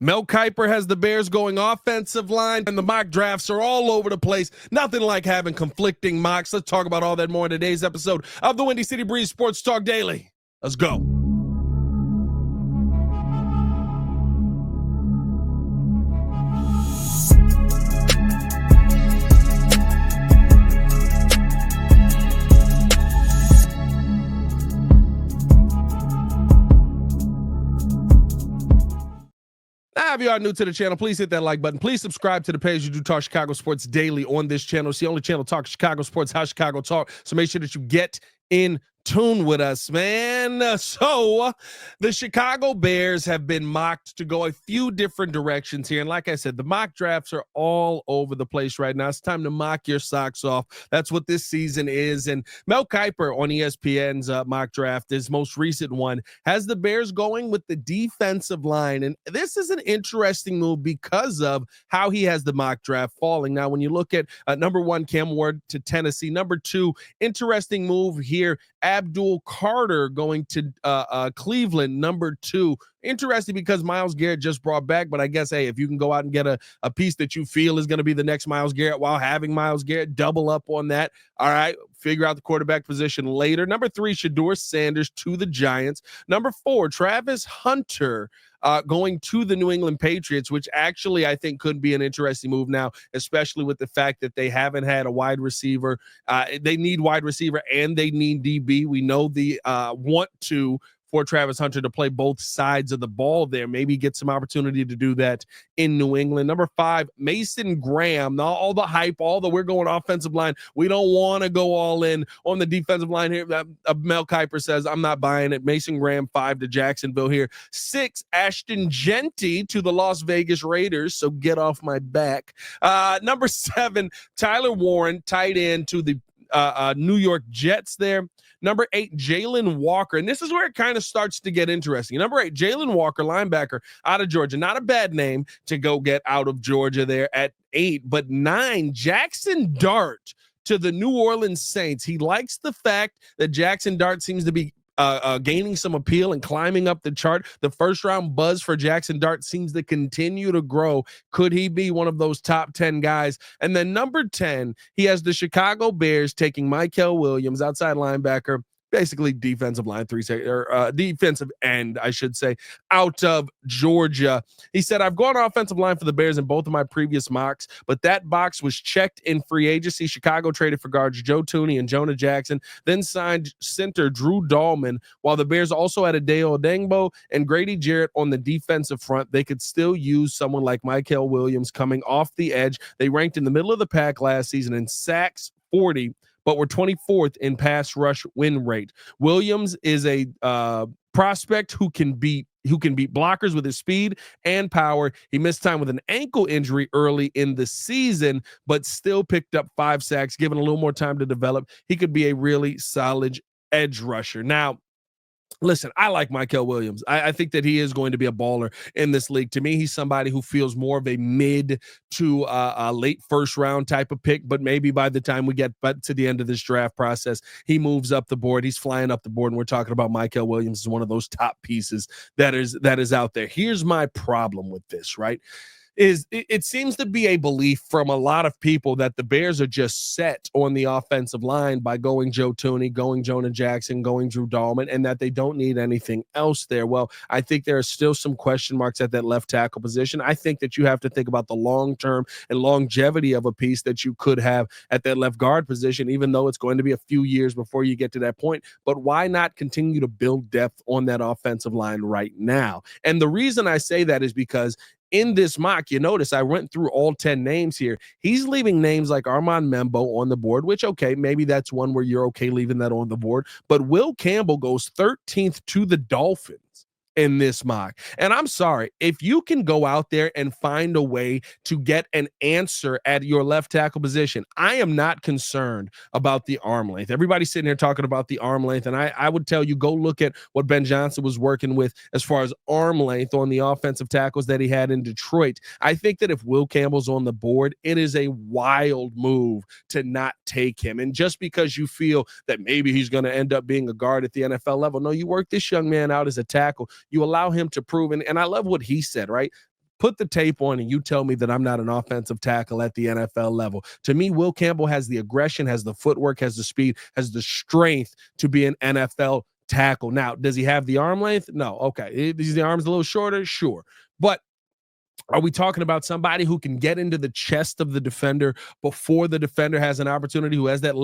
Mel Kiper has the Bears going offensive line, and the mock drafts are all over the place. Nothing like having conflicting mocks. Let's talk about all that more in today's episode of the Windy City Breeze Sports Talk Daily. Let's go. If you are new to the channel, please hit that like button. Please subscribe to the page. You do talk Chicago sports daily on this channel. It's the only channel talk Chicago sports, how Chicago talk. So make sure that you get in tune with us, man. So the Chicago Bears have been mocked to go a few different directions here. And like I said, the mock drafts are all over the place right now. It's time to mock your socks off. That's what this season is. And Mel Kiper on ESPN's mock draft, his most recent one, has the Bears going with the defensive line. And this is an interesting move because of how he has the mock draft falling. Now, when you look at number one, Cam Ward to Tennessee, number two, interesting move here, Abdul Carter going to Cleveland, number two. Interesting because Myles Garrett just brought back, but I guess, hey, if you can go out and get a piece that you feel is going to be the next Myles Garrett while having Myles Garrett, double up on that. All right, figure out the quarterback position later. Number three, Shedeur Sanders to the Giants. Number four, Travis Hunter going to the New England Patriots, which actually I think could be an interesting move now, especially with the fact that they haven't had a wide receiver. They need wide receiver and they need DB. We know the want to for Travis Hunter to play both sides of the ball there. Maybe get some opportunity to do that in New England. Number five, Mason Graham. Now, all the hype, all the we're going offensive line. We don't want to go all in on the defensive line here. Mel Kiper says, I'm not buying it. Mason Graham, 5 to Jacksonville here. 6, Ashton Genty to the Las Vegas Raiders. So get off my back. Number 7, Tyler Warren, tight end to the New York Jets there. Number 8, Jalen Walker. And this is where it kind of starts to get interesting. Number 8, Jalen Walker, linebacker out of Georgia. Not a bad name to go get out of Georgia there at 8. But 9, Jackson Dart to the New Orleans Saints. He likes the fact that Jackson Dart seems to be gaining some appeal and climbing up the chart. The first round buzz for Jackson Dart seems to continue to grow. Could he be one of those top 10 guys? And then number 10, he has the Chicago Bears taking Michael Williams, outside linebacker, basically defensive line, defensive end, I should say, out of Georgia. He said, I've gone offensive line for the Bears in both of my previous mocks, but that box was checked in free agency. Chicago traded for guards Joe Thuney and Jonah Jackson, then signed center Drew Dahlman, while the Bears also had Adeo Odengbo and Grady Jarrett on the defensive front. They could still use someone like Michael Williams coming off the edge. They ranked in the middle of the pack last season in sacks, 40, but we're 24th in pass rush win rate. Williams is a prospect who can beat blockers with his speed and power. He missed time with an ankle injury early in the season, but still picked up 5 sacks, given a little more time to develop. He could be a really solid edge rusher. Now, listen, I like Michael Williams. I think that he is going to be a baller in this league. To me, he's somebody who feels more of a mid to a late first round type of pick, but maybe by the time we get to the end of this draft process, he moves up the board. He's flying up the board, and we're talking about Michael Williams as one of those top pieces that is out there. Here's my problem with this, right? It seems to be a belief from a lot of people that the Bears are just set on the offensive line by going Joe Thuney, going Jonah Jackson, going Drew Dahlman, and that they don't need anything else there. Well, I think there are still some question marks at that left tackle position. I think that you have to think about the long-term and longevity of a piece that you could have at that left guard position, even though it's going to be a few years before you get to that point. But why not continue to build depth on that offensive line right now? And the reason I say that is because in this mock, you notice I went through all 10 names here. He's leaving names like Armand Membo on the board, which, okay, maybe that's one where you're okay leaving that on the board. But Will Campbell goes 13th to the Dolphins in this mock. And I'm sorry, if you can go out there and find a way to get an answer at your left tackle position, I am not concerned about the arm length. Everybody's sitting here talking about the arm length, and I would tell you, go look at what Ben Johnson was working with as far as arm length on the offensive tackles that he had in Detroit. I think that if Will Campbell's on the board, it is a wild move to not take him. And just because you feel that maybe he's going to end up being a guard at the NFL level, no, you work this young man out as a tackle. You allow him to prove, and I love what he said, right? put the tape on and you tell me that I'm not an offensive tackle at the NFL level. To me, Will Campbell has the aggression, has the footwork, has the speed, has the strength to be an NFL tackle. Now, does he have the arm length? No. Okay. Is the arms a little shorter? Sure. But are we talking about somebody who can get into the chest of the defender before the defender has an opportunity, who has that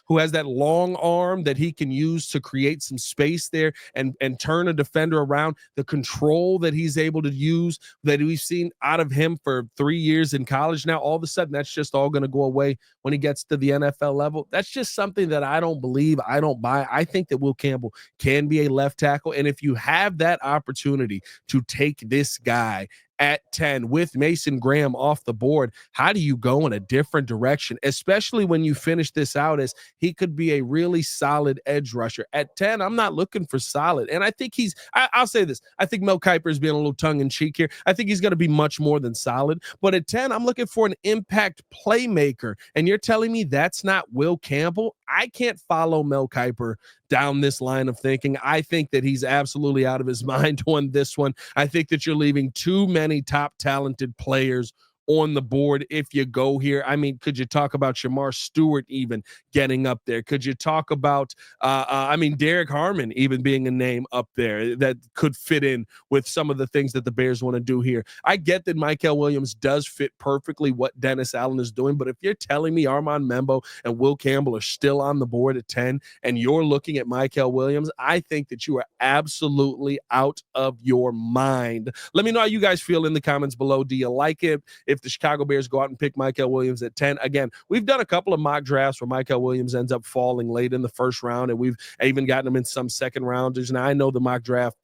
who has that long arm that he can use to create some space there and turn a defender around? The control that he's able to use that we've seen out of him for 3 years in college now, all of a sudden that's just all going to go away when he gets to the NFL level. That's just something that I don't believe. I don't buy. I think that Will Campbell can be a left tackle. And if you have that opportunity to take this guy at 10 with Mason Graham off the board, how do you go in a different direction, especially when you finish this out as he could be a really solid edge rusher? At 10, I'm not looking for solid. And I think I'll say this. I think Mel Kiper is being a little tongue in cheek here. I think he's going to be much more than solid. But at 10, I'm looking for an impact playmaker. And you're telling me that's not Will Campbell? I can't follow Mel Kiper down this line of thinking. I think that he's absolutely out of his mind on this one. I think that you're leaving too many top talented players on the board if you go here. I mean, could you talk about Shamar Stewart even getting up there? Could you talk about, Derek Harmon even being a name up there that could fit in with some of the things that the Bears want to do here? I get that Mykel Williams does fit perfectly what Dennis Allen is doing, but if you're telling me Armand Membo and Will Campbell are still on the board at 10 and you're looking at Mykel Williams, I think that you are absolutely out of your mind. Let me know how you guys feel in the comments below. Do you like it if the Chicago Bears go out and pick Mykel Williams at 10? Again, we've done a couple of mock drafts where Mykel Williams ends up falling late in the first round, and we've even gotten him in some second rounders. Now, I know the mock draft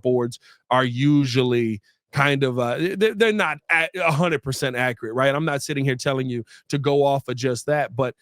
boards are usually kind of they're not 100% accurate, right? I'm not sitting here telling you to go off of just that, but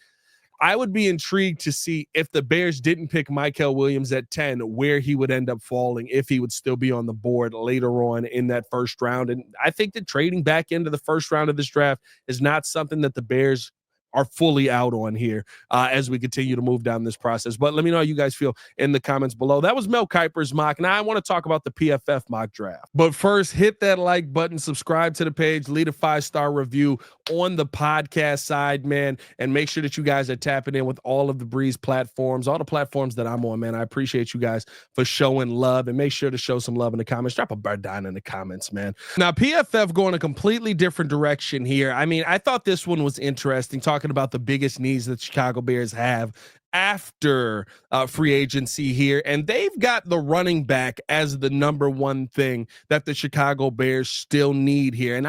I would be intrigued to see if the Bears didn't pick Mykel Williams at 10, where he would end up falling, if he would still be on the board later on in that first round. And I think that trading back into the first round of this draft is not something that the Bears are fully out on here as we continue to move down this process. But let me know how you guys feel in the comments below. That was Mel Kiper's mock. Now I want to talk about the PFF mock draft. But first, hit that like button, subscribe to the page, leave a 5-star review on the podcast side, man, and make sure that you guys are tapping in with all of the Breeze platforms, all the platforms that I'm on, man. I appreciate you guys for showing love, and make sure to show some love in the comments. Drop a bird down in the comments, man. Now, PFF going a completely different direction here. I mean, I thought this one was interesting, talking about the biggest needs that Chicago Bears have after free agency here, and they've got the running back as the number one thing that the Chicago Bears still need here. And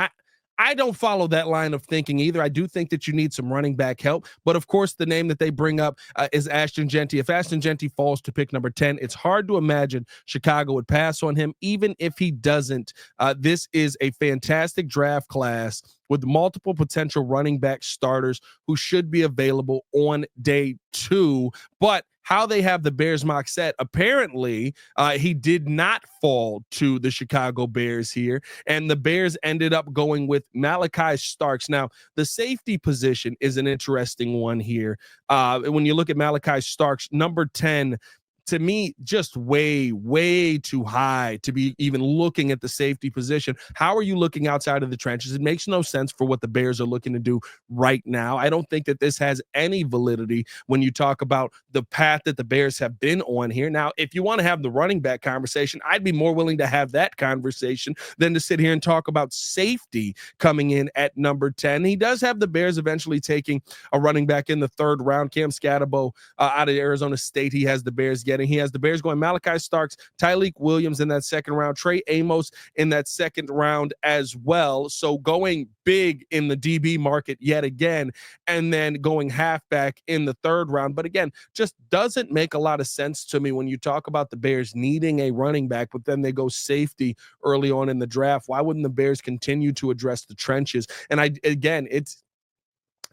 I don't follow that line of thinking either. I do think that you need some running back help, but of course the name that they bring up is Ashton Jeanty. If Ashton Jeanty falls to pick number 10, it's hard to imagine Chicago would pass on him. Even if he doesn't, this is a fantastic draft class with multiple potential running back starters who should be available on day 2. But how they have the Bears mock set, apparently he did not fall to the Chicago Bears here, and the Bears ended up going with Malachi Starks. Now, the safety position is an interesting one here. When you look at Malachi Starks, number 10, to me, just way, way too high to be even looking at the safety position. How are you looking outside of the trenches? It makes no sense for what the Bears are looking to do right now. I don't think that this has any validity when you talk about the path that the Bears have been on here. Now, if you want to have the running back conversation, I'd be more willing to have that conversation than to sit here and talk about safety coming in at number 10. He does have the Bears eventually taking a running back in the 3rd round. Cam Scatterbo out of Arizona State, he has the Bears getting. He has the Bears going Malachi Starks, Tyleek Williams in that 2nd round, Trey Amos in that 2nd round as well. So going big in the DB market yet again, and then going halfback in the 3rd round. But again, just doesn't make a lot of sense to me when you talk about the Bears needing a running back, but then they go safety early on in the draft. Why wouldn't the Bears continue to address the trenches? And again,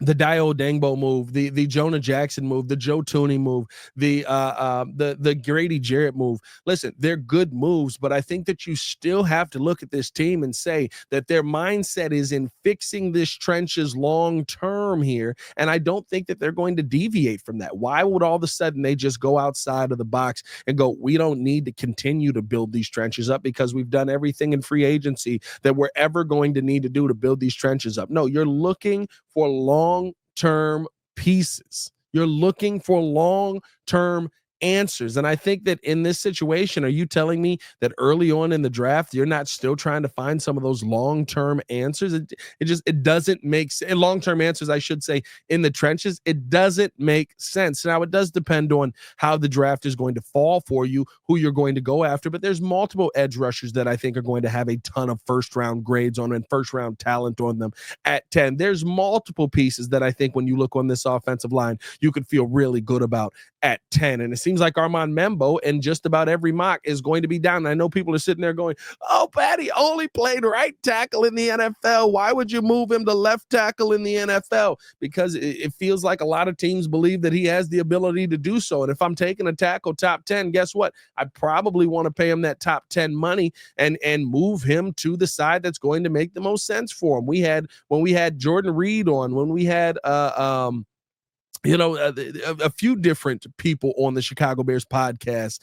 the Dio Dangbo move, the Jonah Jackson move, the Joe Tooney move, the Grady Jarrett move. Listen, they're good moves, but I think that you still have to look at this team and say that their mindset is in fixing this trenches long term here, and I don't think that they're going to deviate from that. Why would all of a sudden they just go outside of the box and go, we don't need to continue to build these trenches up because we've done everything in free agency that we're ever going to need to do to build these trenches up? No, you're looking for long-term pieces. You're looking for long-term answers. And I think that in this situation, are you telling me that early on in the draft, you're not still trying to find some of those long-term answers? It doesn't make sense. Long-term answers, I should say, in the trenches, it doesn't make sense. Now, it does depend on how the draft is going to fall for you, who you're going to go after, but there's multiple edge rushers that I think are going to have a ton of first-round grades on and first-round talent on them at 10. There's multiple pieces that I think when you look on this offensive line, you could feel really good about at 10. And it seems like Armand Membo and just about every mock is going to be down. And I know people are sitting there going, oh, Patty only played right tackle in the NFL. Why would you move him to left tackle in the NFL? Because it feels like a lot of teams believe that he has the ability to do so. And if I'm taking a tackle top 10, guess what? I probably want to pay him that top 10 money and move him to the side that's going to make the most sense for him. When we had Jordan Reed on, when we had a few different people on the Chicago Bears podcast.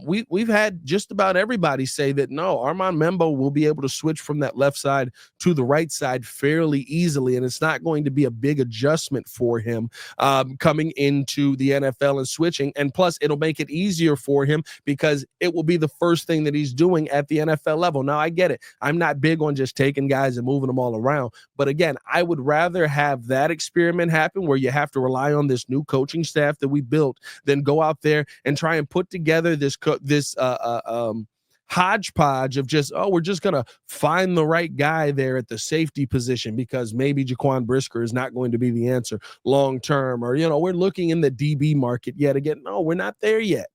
We've had just about everybody say that no, Armand Membo will be able to switch from that left side to the right side fairly easily, and it's not going to be a big adjustment for him coming into the NFL and switching. And plus, it'll make it easier for him because it will be the first thing that he's doing at the NFL level. Now, I get it. I'm not big on just taking guys and moving them all around, but again, I would rather have that experiment happen where you have to rely on this new coaching staff that we built than go out there and try and put together this hodgepodge of just, oh, we're just going to find the right guy there at the safety position because maybe Jaquan Brisker is not going to be the answer long term, or, we're looking in the DB market yet again. No, we're not there yet.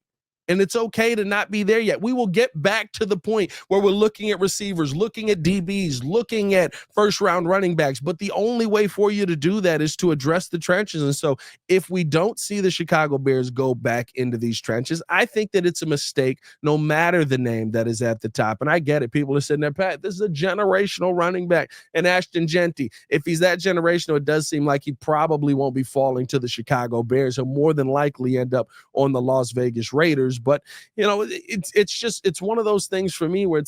And it's okay to not be there yet. We will get back to the point where we're looking at receivers, looking at DBs, looking at first-round running backs. But the only way for you to do that is to address the trenches. And so if we don't see the Chicago Bears go back into these trenches, I think that it's a mistake no matter the name that is at the top. And I get it. People are sitting there, Pat, this is a generational running back. And Ashton Genty, if he's that generational, it does seem like he probably won't be falling to the Chicago Bears. He'll more than likely end up on the Las Vegas Raiders. But it's one of those things for me where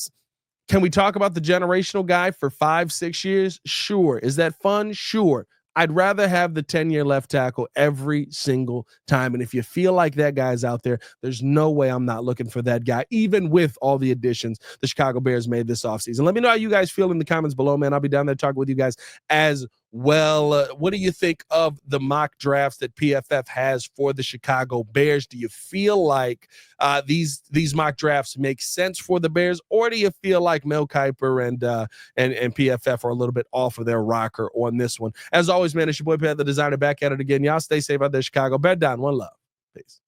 can we talk about the generational guy for 5-6 years? Sure. Is that fun? Sure. I'd rather have the 10-year left tackle every single time. And if you feel like that guy's out there, there's no way I'm not looking for that guy, even with all the additions the Chicago Bears made this offseason. Let me know how you guys feel in the comments below, man. I'll be down there talking with you guys as well. What do you think of the mock drafts that PFF has for the Chicago Bears? Do you feel like these mock drafts make sense for the Bears, or do you feel like Mel Kiper and PFF are a little bit off of their rocker on this one? As always, man, it's your boy Pat, the designer, back at it again. Y'all stay safe out there, Chicago. Bed down. One love. Peace.